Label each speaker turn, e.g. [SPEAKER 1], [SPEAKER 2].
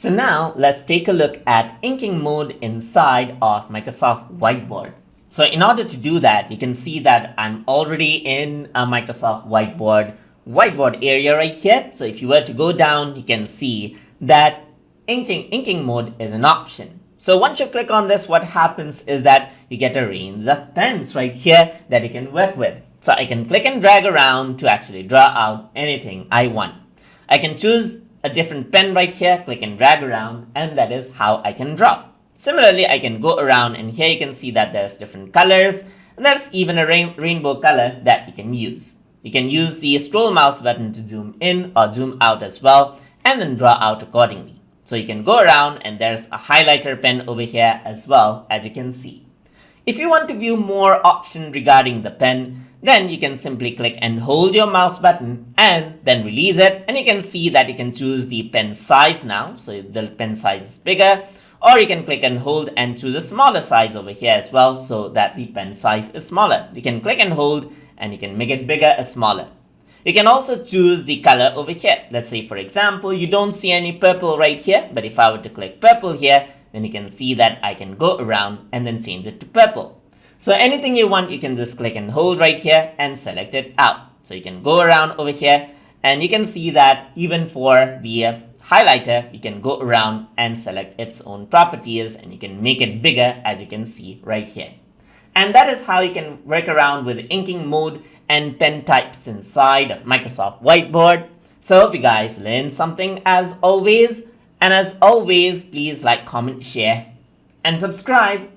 [SPEAKER 1] So now let's take a look at inking mode inside of Microsoft Whiteboard. So in order to do that, you can see that I'm already in a Microsoft Whiteboard area right here. So if you were to go down, you can see that inking mode is an option. So once you click on this, what happens is that you get a range of pens right here that you can work with. So I can click and drag around to actually draw out anything I want. I can choose a different pen right here, click and drag around, and that is how I can draw. Similarly, I can go around, and here you can see that there's different colors, and there's even a rainbow color that you can use. You can use the scroll mouse button to zoom in or zoom out as well, and then draw out accordingly. So you can go around, and there's a highlighter pen over here as well, as you can see. If you want to view more options regarding the pen, then you can simply click and hold your mouse button and then release it, and you can see that you can choose the pen size now. So the pen size is bigger, or you can click and hold and choose a smaller size over here as well, so that the pen size is smaller. You can click and hold and you can make it bigger or smaller. You can also choose the color over here. Let's say, for example, you don't see any purple right here, but if I were to click purple here, then you can see that I can go around and then change it to purple. So anything you want, you can just click and hold right here and select it out. So you can go around over here, and you can see that even for the highlighter, you can go around and select its own properties, and you can make it bigger, as you can see right here. And that is how you can work around with inking mode and pen types inside of Microsoft Whiteboard. So I hope you guys learned something as always. And as always, please like, comment, share, and subscribe.